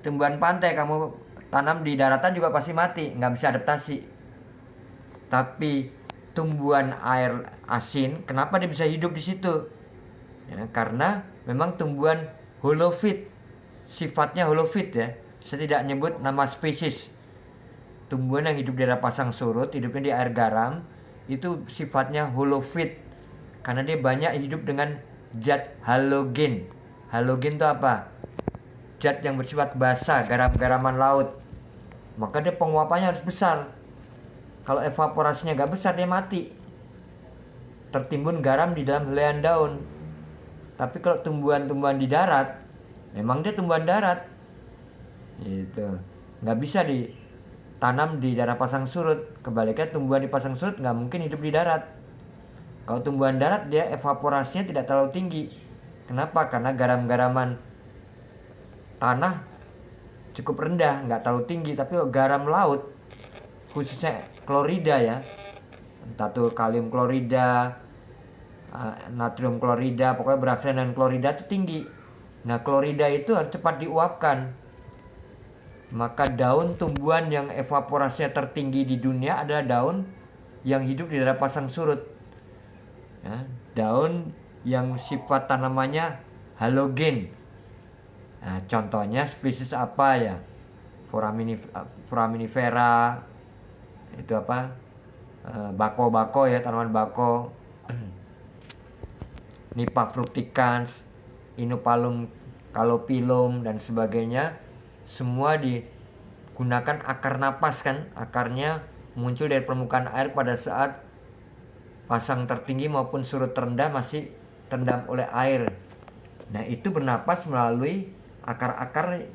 tumbuhan pantai kamu tanam di daratan juga pasti mati, nggak bisa adaptasi. Tapi tumbuhan air asin, kenapa dia bisa hidup di situ? Ya, karena memang tumbuhan holofit, sifatnya holofit ya. Saya tidak nyebut nama spesies. Tumbuhan yang hidup di daerah pasang surut, hidupnya di air garam, itu sifatnya holofit. Karena dia banyak hidup dengan zat halogen. Halogen itu apa? Zat yang bersifat basa, garam-garaman laut. Maka dia penguapannya harus besar. Kalau evaporasinya nggak besar, dia mati. Tertimbun garam di dalam helaian daun. Tapi kalau tumbuhan-tumbuhan di darat, memang dia tumbuhan darat. Gitu. Nggak bisa ditanam di daerah pasang surut. Kebaliknya tumbuhan di pasang surut nggak mungkin hidup di darat. Kalau tumbuhan darat, dia evaporasinya tidak terlalu tinggi. Kenapa? Karena garam-garaman tanah cukup rendah, nggak terlalu tinggi. Tapi kalau garam laut, khususnya klorida ya, entah tuh kalium klorida, natrium klorida, pokoknya bereaksi dengan klorida itu tinggi. Nah, klorida itu harus cepat diuapkan. Maka daun tumbuhan yang evaporasinya tertinggi di dunia adalah daun yang hidup di daerah pasang surut. Ya, daun yang sifat tanamannya halogen. Nah, contohnya spesies apa ya? Foraminifera, itu apa? Bako-bako ya, tanaman bako. Nipa fructicans, Inupalum calopilum dan sebagainya, semua digunakan akar napas kan, akarnya muncul dari permukaan air pada saat pasang tertinggi maupun surut terendah masih terendam oleh air. Nah, itu bernapas melalui akar-akar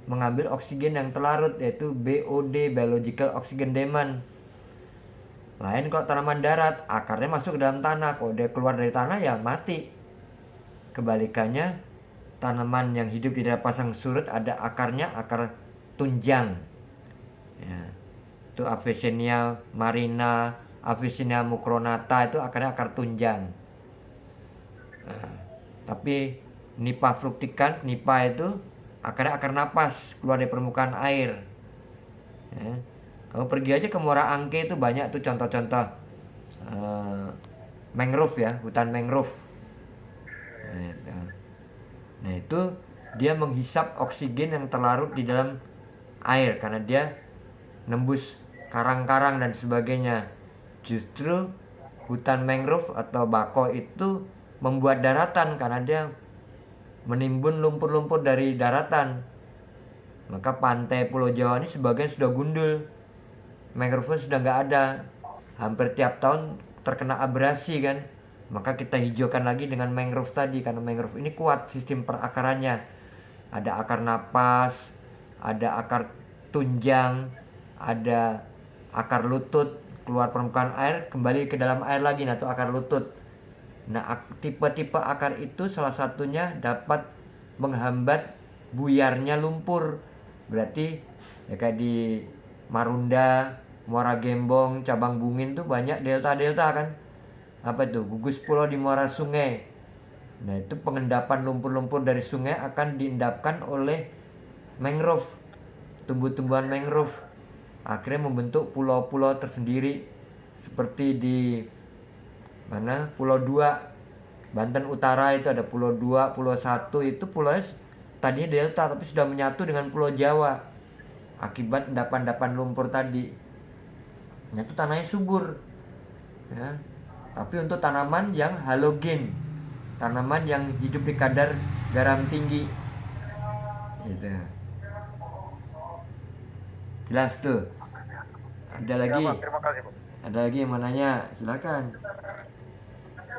mengambil oksigen yang terlarut, yaitu BOD, biological oxygen demand. Lain kalau tanaman darat, akarnya masuk ke dalam tanah, kalau dia keluar dari tanah ya mati. Kebalikannya, tanaman yang hidup di daerah pasang surut ada akarnya, akar tunjang ya, itu Avicennia marina, Avicennia mucronata, itu akarnya akar tunjang. Tapi Nipa fructicans, Nipa itu akarnya akar napas, keluar dari permukaan air ya. Kamu pergi aja ke Muara Angke, itu banyak tuh contoh-contoh mangrove ya, hutan mangrove. Nah, itu dia menghisap oksigen yang terlarut di dalam air karena dia nembus karang-karang dan sebagainya. Justru hutan mangrove atau bako itu membuat daratan karena dia menimbun lumpur-lumpur dari daratan. Maka pantai Pulau Jawa ini sebagian sudah gundul, mangrove sudah nggak ada, hampir tiap tahun terkena abrasi kan. Maka kita hijaukan lagi dengan mangrove tadi, karena mangrove ini kuat sistem perakarannya. Ada akar napas, ada akar tunjang, ada akar lutut, keluar permukaan air, kembali ke dalam air lagi, nah itu akar lutut. Nah, tipe-tipe akar itu salah satunya dapat menghambat buyarnya lumpur. Berarti ya kayak di Marunda, Muara Gembong, Cabang Bungin tuh banyak delta-delta kan. Apa itu? Gugus pulau di muara sungai. Nah, itu pengendapan lumpur-lumpur dari sungai akan diendapkan oleh mangrove, tumbuh-tumbuhan mangrove. Akhirnya membentuk pulau-pulau tersendiri seperti di mana? Pulau 2, Banten Utara itu ada Pulau 2, Pulau 1, itu pulaunya tadinya delta tapi sudah menyatu dengan Pulau Jawa akibat endapan-endapan lumpur tadi. Nah, itu tanahnya subur ya. Tapi untuk tanaman yang halogen, tanaman yang hidup di kadar garam tinggi gitu. Jelas tuh. Ada lagi? Ya, Pak, terima kasih, Pak. Ada lagi yang mau nanya? Silakan.